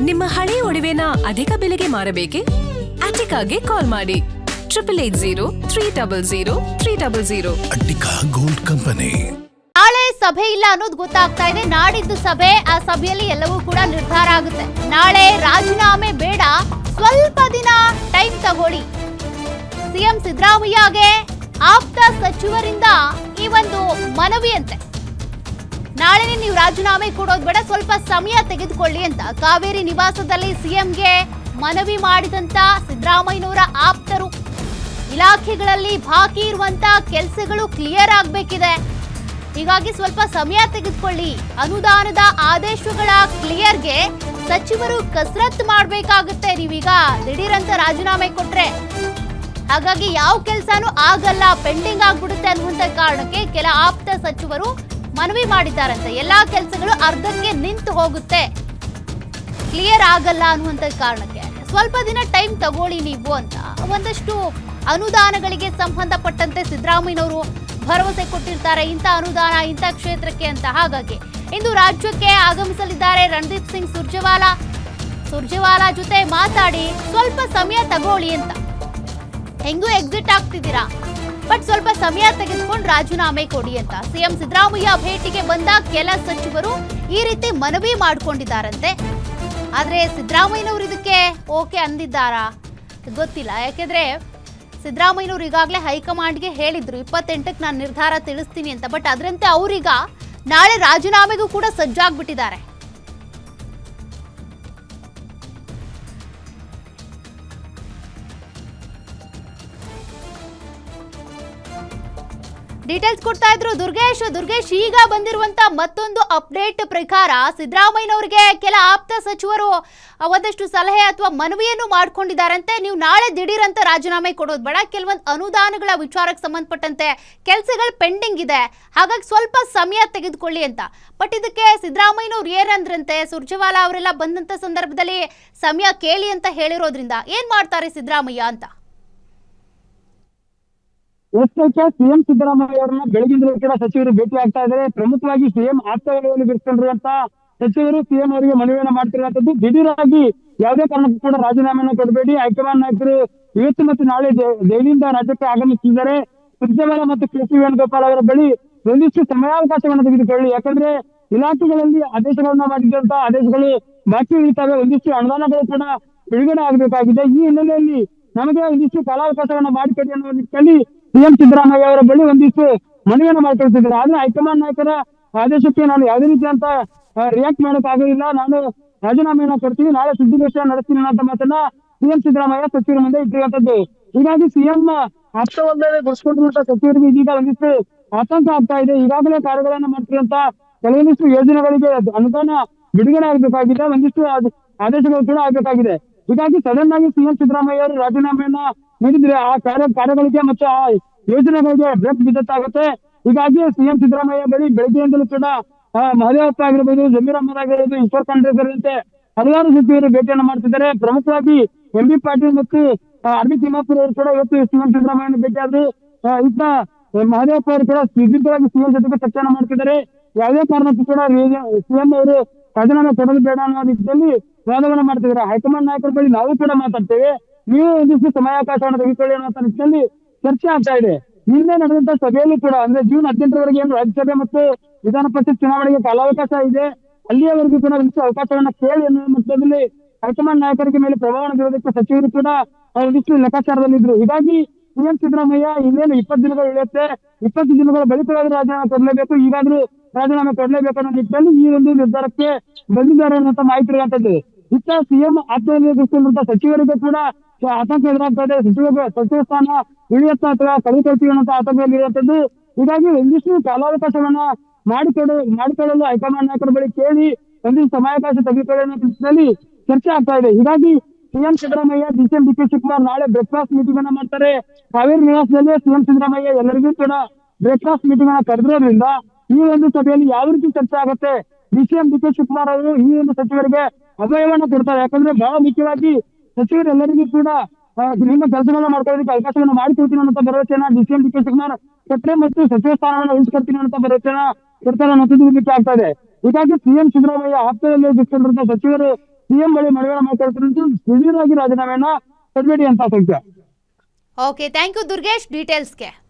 ನಿಮ್ಮ ಹಳೆಯ ಒಡವೆನ ಅಧಿಕ ಬೆಲೆಗೆ ಮಾರಬೇಕೆ? ಅಟಿಕಾಗೆ ಕಾಲ್ ಮಾಡಿ 8880 ಅಟಿಕಾ ಗೋಲ್ಡ್ ಕಂಪನಿ. ನಾಳೆ ಸಭೆ ಇಲ್ಲ ಅನ್ನೋದು ಗೊತ್ತಾಗ್ತಾ ಇದೆ. ನಾಡಿದ್ದು ಸಭೆ, ಆ ಸಭೆಯಲ್ಲಿ ಎಲ್ಲವೂ ಕೂಡ ನಿರ್ಧಾರ ಆಗುತ್ತೆ. ನಾಳೆ ರಾಜೀನಾಮೆ ಬೇಡ, ಸ್ವಲ್ಪ ದಿನ ಟೈಮ್ ತಗೊಳ್ಳಿ. ಸಿಎಂ ಸಿದ್ದರಾಮಯ್ಯಗೆ ಆಪ್ತ ಸಚಿವರಿಂದ ಈ ಒಂದು ಮನವಿಯಂತೆ. ನಾಳೆನೇ ನೀವು ರಾಜೀನಾಮೆ ಕೊಡೋದು ಬೇಡ, ಸ್ವಲ್ಪ ಸಮಯ ತೆಗೆದುಕೊಳ್ಳಿ ಅಂತ ಕಾವೇರಿ ನಿವಾಸದಲ್ಲಿ ಸಿಎಂಗೆ ಮನವಿ ಮಾಡಿದಂತ ಸಿದ್ದರಾಮಯ್ಯನವರ ಆಪ್ತರು. ಇಲಾಖೆಗಳಲ್ಲಿ ಬಾಕಿ ಇರುವಂತ ಕೆಲಸಗಳು ಕ್ಲಿಯರ್ ಆಗ್ಬೇಕಿದೆ, ಹೀಗಾಗಿ ಸ್ವಲ್ಪ ಸಮಯ ತೆಗೆದುಕೊಳ್ಳಿ. ಅನುದಾನದ ಆದೇಶಗಳ ಕ್ಲಿಯರ್ಗೆ ಸಚಿವರು ಕಸರತ್ತು ಮಾಡಬೇಕಾಗುತ್ತೆ. ನೀವೀಗ ದಿಢೀರಂತ ರಾಜೀನಾಮೆ ಕೊಟ್ರೆ ಹಾಗಾಗಿ ಯಾವ ಕೆಲಸನೂ ಆಗಲ್ಲ, ಪೆಂಡಿಂಗ್ ಆಗ್ಬಿಡುತ್ತೆ ಅನ್ನುವಂತ ಕಾರಣಕ್ಕೆ ಕೆಲ ಆಪ್ತ ಸಚಿವರು ಮನವಿ ಮಾಡಿದ್ದಾರಂತೆ. ಎಲ್ಲಾ ಕೆಲಸಗಳು ಅರ್ಧಕ್ಕೆ ನಿಂತು ಹೋಗುತ್ತೆ, ಕ್ಲಿಯರ್ ಆಗಲ್ಲ ಅನ್ನುವಂತ ಕಾರಣಕ್ಕೆ ಸ್ವಲ್ಪ ದಿನ ಟೈಮ್ ತಗೊಳ್ಳಿ ನೀವು ಅಂತ ಒಂದಷ್ಟು ಅನುದಾನಗಳಿಗೆ ಸಂಬಂಧಪಟ್ಟಂತೆ ಸಿದ್ದರಾಮಯ್ಯನವರು ಭರವಸೆ ಕೊಟ್ಟಿರ್ತಾರೆ, ಇಂಥ ಅನುದಾನ ಇಂಥ ಕ್ಷೇತ್ರಕ್ಕೆ ಅಂತ. ಹಾಗಾಗಿ ಇಂದು ರಾಜ್ಯಕ್ಕೆ ಆಗಮಿಸಲಿದ್ದಾರೆ ರಣದೀಪ್ ಸಿಂಗ್ ಸುರ್ಜೇವಾಲಾ ಜೊತೆ ಮಾತಾಡಿ ಸ್ವಲ್ಪ ಸಮಯ ತಗೊಳ್ಳಿ ಅಂತ. ಹೆಂಗೂ ಎಕ್ಸಿಟ್ ಆಗ್ತಿದ್ದೀರಾ, ಬಟ್ ಸ್ವಲ್ಪ ಸಮಯ ತೆಗೆದುಕೊಂಡು ರಾಜೀನಾಮೆ ಕೊಡಿ ಅಂತ ಸಿಎಂ ಸಿದ್ದರಾಮಯ್ಯ ಭೇಟಿಗೆ ಬಂದ ಕೆಲ ಸಚಿವರು ಈ ರೀತಿ ಮನವಿ ಮಾಡಿಕೊಂಡಿದ್ದಾರಂತೆ. ಆದ್ರೆ ಸಿದ್ದರಾಮಯ್ಯನವರು ಇದಕ್ಕೆ ಓಕೆ ಅಂದಿದ್ದಾರಾ ಗೊತ್ತಿಲ್ಲ. ಯಾಕೆಂದ್ರೆ ಸಿದ್ದರಾಮಯ್ಯನವರು ಈಗಾಗಲೇ ಹೈಕಮಾಂಡ್ಗೆ ಹೇಳಿದ್ರು 28ಕ್ಕೆ ನಾನು ನಿರ್ಧಾರ ತಿಳಿಸ್ತೀನಿ ಅಂತ. ಬಟ್ ಅದರಂತೆ ಅವರೀಗ ನಾಳೆ ರಾಜೀನಾಮೆಗೂ ಕೂಡ ಸಜ್ಜಾಗ್ಬಿಟ್ಟಿದ್ದಾರೆ. ಡೀಟೇಲ್ಸ್ ಕೊಡ್ತಾ ಇದ್ರು ದುರ್ಗೇಶ್, ಈಗ ಬಂದಿರುವಂತ ಮತ್ತೊಂದು ಅಪ್ಡೇಟ್ ಪ್ರಕಾರ ಸಿದ್ದರಾಮಯ್ಯನವರಿಗೆ ಕೆಲ ಆಪ್ತ ಸಚಿವರು ಒಂದಷ್ಟು ಸಲಹೆ ಅಥವಾ ಮನವಿಯನ್ನು ಮಾಡ್ಕೊಂಡಿದ್ದಾರಂತೆ. ನೀವು ನಾಳೆ ದಿಢೀರಂತ ರಾಜೀನಾಮೆ ಕೊಡೋದು ಬೇಡ, ಕೆಲವೊಂದು ಅನುದಾನಗಳ ವಿಚಾರಕ್ಕೆ ಸಂಬಂಧಪಟ್ಟಂತೆ ಕೆಲಸಗಳು ಪೆಂಡಿಂಗ್ ಇದೆ, ಹಾಗಾಗಿ ಸ್ವಲ್ಪ ಸಮಯ ತೆಗೆದುಕೊಳ್ಳಿ ಅಂತ. ಬಟ್ ಇದಕ್ಕೆ ಸಿದ್ದರಾಮಯ್ಯನವ್ರು ಏನಂದ್ರಂತೆ, ಸುರ್ಜೇವಾಲಾ ಅವರೆಲ್ಲ ಬಂದಂತ ಸಂದರ್ಭದಲ್ಲಿ ಸಮಯ ಕೇಳಿ ಅಂತ ಹೇಳಿರೋದ್ರಿಂದ ಏನ್ ಮಾಡ್ತಾರೆ ಸಿದ್ದರಾಮಯ್ಯ ಅಂತ. ಸಿಎಂ ಸಿದ್ದರಾಮಯ್ಯ ಅವರನ್ನ ಬೆಳಗಿಂದಲೂ ಕೂಡ ಸಚಿವರು ಭೇಟಿ ಆಗ್ತಾ ಇದ್ದಾರೆ. ಪ್ರಮುಖವಾಗಿ ಸಿಎಂ ಆಪ್ತವಲಯದಲ್ಲಿ ಬಿಡಿಸಿಕೊಂಡಿರುವಂತ ಸಚಿವರು ಸಿಎಂ ಅವರಿಗೆ ಮನವಿಯನ್ನ ಮಾಡ್ತಿರುವಂತದ್ದು. ದಿಢೀರಾಗಿ ಯಾವುದೇ ಕಾರಣಕ್ಕೂ ಕೂಡ ರಾಜೀನಾಮೆಯನ್ನು ಕೊಡಬೇಡಿ, ಹೈಕಮಾಂಡ್ ನಾಯಕರು ಇವತ್ತು ಮತ್ತು ನಾಳೆ ದೆಹಲಿಯಿಂದ ರಾಜ್ಯಕ್ಕೆ ಆಗಮಿಸುತ್ತಿದ್ದಾರೆ. ಸುರ್ಜೇವಾಲಾ ಮತ್ತು ಕೆ ಸಿ ವೇಣುಗೋಪಾಲ್ ಅವರ ಬಳಿ ಒಂದಿಷ್ಟು ಸಮಯಾವಕಾಶವನ್ನು ತೆಗೆದುಕೊಳ್ಳಿ. ಯಾಕಂದ್ರೆ ಇಲಾಖೆಗಳಲ್ಲಿ ಆದೇಶಗಳನ್ನ ಮಾಡಿದಂತ ಆದೇಶಗಳು ಬಾಕಿ ಉಳಿತಾವೆ, ಒಂದಿಷ್ಟು ಅನುದಾನಗಳು ಕೂಡ ಬಿಡುಗಡೆ ಆಗಬೇಕಾಗಿದೆ. ಈ ಹಿನ್ನೆಲೆಯಲ್ಲಿ ನಮಗೆ ಒಂದಿಷ್ಟು ಕಾಲಾವಕಾಶವನ್ನ ಮಾಡಿಕೊಡಿ ಅನ್ನೋ ನಿಟ್ಟಿನಲ್ಲಿ ಸಿಎಂ ಸಿದ್ದರಾಮಯ್ಯ ಅವರ ಬಳಿ ಒಂದಿಷ್ಟು ಮನವಿಯನ್ನು ಮಾಡ್ಕೊಳ್ತಿದ್ದಾರೆ. ಆದ್ರೆ ಹೈಕಮಾಂಡ್ ನಾಯಕರ ಆದೇಶಕ್ಕೆ ನಾನು ಯಾವುದೇ ರೀತಿಯಂತ ರಿಯಾಕ್ಟ್ ಮಾಡಕ್ ಆಗೋದಿಲ್ಲ, ನಾನು ರಾಜೀನಾಮೆಯನ್ನ ಕೊಡ್ತೀನಿ, ನಾಳೆ ಸುದ್ದಿಗೋಷ್ಠಿ ನಡೆಸ್ತೀನಿ ಅನ್ನೋ ಮಾತನ್ನ ಸಿಎಂ ಸಿದ್ದರಾಮಯ್ಯ ಸಚಿವರ ಮುಂದೆ ಇಟ್ಟಿರುವಂತದ್ದು. ಹೀಗಾಗಿ ಸಿಎಂ ಆಪ್ತವಲ್ಲದೆ ಗೊಳಿಸಿಕೊಂಡಿರುವಂತಹ ಸಚಿವರಿಗೆ ಇದೀಗ ಒಂದಿಷ್ಟು ಆತಂಕ ಆಗ್ತಾ ಇದೆ. ಈಗಾಗಲೇ ಕಾರ್ಯಗಳನ್ನ ಮಾಡ್ತಿರುವಂತ ಕೆಲವೊಂದಿಷ್ಟು ಯೋಜನೆಗಳಿಗೆ ಅನುದಾನ ಬಿಡುಗಡೆ ಆಗಬೇಕಾಗಿದೆ, ಒಂದಿಷ್ಟು ಆದೇಶಗಳು ಕೂಡ ಆಗಬೇಕಾಗಿದೆ. ಹೀಗಾಗಿ ಸಡನ್ ಆಗಿ ಸಿಎಂ ಸಿದ್ದರಾಮಯ್ಯ ಅವರು ರಾಜೀನಾಮೆಯನ್ನ ನೀಡಿದ್ರೆ ಆ ಕಾರ್ಯಗಳಿಗೆ ಮತ್ತು ಆ ಯೋಜನೆಗಳಿಗೆ ಬ್ರೇಕ್ ಬಿದ್ದತ್ತಾಗುತ್ತೆ. ಹೀಗಾಗಿ ಸಿಎಂ ಸಿದ್ದರಾಮಯ್ಯ ಬಳಿ ಬೆಳಗ್ಗೆಯಿಂದಲೂ ಕೂಡ ಮಹದೇವಪ್ಪ ಆಗಿರ್ಬೋದು, ಜಮೀರ್ ಅಹಮದ್ ಆಗಿರ್ಬೋದು, ಈಶ್ವರ್ ಖಂಡ್ರೆ ಸೇರಿದಂತೆ ಹಲವಾರು ಸಚಿವರು ಭೇಟಿಯನ್ನ ಮಾಡ್ತಿದ್ದಾರೆ. ಪ್ರಮುಖವಾಗಿ ಎಂ ಬಿ ಪಾಟೀಲ್ ಮತ್ತು ಆರ್ ಬಿ ತಿಮ್ಮಾಪುರ್ ಅವರು ಕೂಡ ಇವತ್ತು ಸಿಎಂ ಸಿದ್ದರಾಮಯ್ಯನ ಭೇಟಿಯಾದ್ರು. ಇತ್ತ ಮಹದೇವಪ್ಪ ಅವರು ಕೂಡ ಸುದೀರ್ಘವಾಗಿ ಸಿಎಂ ಜೊತೆಗೆ ಚರ್ಚೆಯನ್ನು ಮಾಡ್ತಿದ್ದಾರೆ. ಯಾವುದೇ ಕಾರಣಕ್ಕೂ ಕೂಡ ಸಿಎಂ ಅವರು ರಾಜೀನಾಮೆ ಕೊಡಲು ಬೇಡ ಅನ್ನೋ ನಿಟ್ಟಿನಲ್ಲಿ ವಾದವನ್ನ ಮಾಡ್ತಿದ್ದಾರೆ. ಹೈಕಮಾಂಡ್ ನಾಯಕರ ಬಳಿ ನಾವು ಕೂಡ ಮಾತಾಡ್ತೇವೆ, ನೀವು ಒಂದಿಷ್ಟು ಸಮಯಾವಕಾಶವನ್ನು ತೆಗೆದುಕೊಳ್ಳಿ ಅನ್ನೋ ನಿಟ್ಟಿನಲ್ಲಿ ಚರ್ಚೆ ಆಗ್ತಾ ಇದೆ. ನಿನ್ನೆ ನಡೆದಂತ ಸಭೆಯಲ್ಲೂ ಕೂಡ ಅಂದ್ರೆ ಜೂನ್ 18ರವರೆಗೆ ಏನು ರಾಜ್ಯಸಭೆ ಮತ್ತು ವಿಧಾನ ಪರಿಷತ್ ಚುನಾವಣೆಗೆ ಕಾಲಾವಕಾಶ ಇದೆ, ಅಲ್ಲಿಯವರೆಗೂ ಕೂಡ ಒಂದಿಷ್ಟು ಅವಕಾಶವನ್ನ ಕೇಳಿ ಅನ್ನೋ ಮಟ್ಟದಲ್ಲಿ ಹೈಕಮಾಂಡ್ ನಾಯಕರಿಗೆ ಮೇಲೆ ಪ್ರಭಾವ ಬೀರೋದಕ್ಕೆ ಸಚಿವರು ಕೂಡ ಒಂದಿಷ್ಟು ಲೆಕ್ಕಾಚಾರದಲ್ಲಿದ್ರು. ಹೀಗಾಗಿ ಸಿಎಂ ಸಿದ್ದರಾಮಯ್ಯ ಇನ್ನೇನು 20 ದಿನಗಳು ಉಳಿಯುತ್ತೆ, 20 ದಿನಗಳ ಬಳಿಕವಾದ್ರೂ ರಾಜೀನಾಮೆ ಕೊಡಲೇಬೇಕು, ಈಗಾದ್ರೂ ರಾಜೀನಾಮೆ ಕೊಡಲೇಬೇಕು ಅನ್ನೋ ನಿಟ್ಟಿನಲ್ಲಿ ಈ ಒಂದು ನಿರ್ಧಾರಕ್ಕೆ ಬಂದಿದ್ದಾರೆ ಅನ್ನುವಂತ ಮಾಹಿತಿ ಇರುವಂತದ್ದು. ಇತ್ತ ಸಿಎಂ ಆತ್ಮನಿರ್ಭರಿಸಿರುವಂತಹ ಸಚಿವರಿಗೆ ಕೂಡ ಆತಂಕ ಎದುರಾಗ್ತಾ ಇದೆ. ಸಚಿವ ಸ್ಥಾನ ಉಳಿಯುತ್ತಾ ಅಥವಾ ಕಳೆದುಕೊಳ್ತೀವಿ ಅನ್ನೋ ಆತಂಕದಲ್ಲಿರುವಂತದ್ದು. ಹೀಗಾಗಿ ಒಂದಿಷ್ಟು ಕಾಲಾವಕಾಶವನ್ನ ಮಾಡಿಕೊಳ್ಳಲು ಹೈಕಮಾಂಡ್ ನಾಯಕರ ಬಳಿ ಕೇಳಿ ಒಂದಿಷ್ಟು ಸಮಯಾವಕಾಶ ತೆಗೆದುಕೊಳ್ಳಿ ಅನ್ನೋ ನಿಟ್ಟಿನಲ್ಲಿ ಚರ್ಚೆ ಆಗ್ತಾ ಇದೆ. ಹೀಗಾಗಿ CM Siddaramaiah DCM D K Shivakumar ನಾಳೆ ಬ್ರೇಕ್ಫಾಸ್ಟ್ ಮೀಟಿಂಗ್ ಅನ್ನ ಮಾಡ್ತಾರೆ. ಕಾವೇರಿ ನಿವಾಸದಲ್ಲಿ ಸಿಎಂ ಸಿದ್ದರಾಮಯ್ಯ ಎಲ್ಲರಿಗೂ ಕೂಡ ಬ್ರೇಕ್ಫಾಸ್ಟ್ ಮೀಟಿಂಗ್ ಅನ್ನ ಕರೆದಿರೋದ್ರಿಂದ ಈ ಒಂದು ಸಭೆಯಲ್ಲಿ ಯಾವ ರೀತಿ ಚರ್ಚೆ ಆಗುತ್ತೆ, ಡಿಸಿಎಂ ಡಿ ಕೆ ಶಿವಕುಮಾರ್ ಅವರು ಈ ಒಂದು ಸಚಿವರಿಗೆ ಅಭಯವನ್ನ ಕೊಡ್ತಾರೆ. ಯಾಕಂದ್ರೆ ಬಹಳ ಮುಖ್ಯವಾಗಿ ಸಚಿವರೆಲ್ಲರಿಗೂ ಕೂಡ ನಿಮ್ಮ ಕೆಲಸಗಳನ್ನ ಮಾಡ್ಕೊಳ್ಳೋದಕ್ಕೆ ಅವಕಾಶವನ್ನ ಮಾಡಿಕೊಡ್ತೀನಿ ಅನ್ನೋ ಭರವಸೆಯನ್ನ ಡಿಸಿಎಂ ಡಿ ಕೆ ಶಿವಕುಮಾರ್ ಕೊಟ್ಟರೆ ಮತ್ತು ಸಚಿವ ಸ್ಥಾನವನ್ನು ಉಳಿಸ್ಕೊಡ್ತೀನಿ ಅನ್ನೋ ಭರವಸೆಯನ್ನ ಕೊಡ್ತಾರೆ ಅನ್ನೋದು ಮುಖ್ಯ ಆಗ್ತಾ ಇದೆ. ಹೀಗಾಗಿ ಸಿಎಂ ಸಿದ್ದರಾಮಯ್ಯ ಆಪ್ತದಲ್ಲಿ ದುಷ್ಕೊಂಡಿರುವಂತಹ ಸಚಿವರು ಸಿಎಂ ಬಳಿ ಮನವಿಯನ್ನ ಮಾಡ್ಕೊಳ್ತಿರೋದು ದಿಢೀರಾಗಿ ರಾಜೀನಾಮೆಯನ್ನ ಕೊಡಬೇಡಿ ಅಂತ Satya. Okay, thank you Durgesh ಡೀಟೇಲ್ಸ್ಗೆ.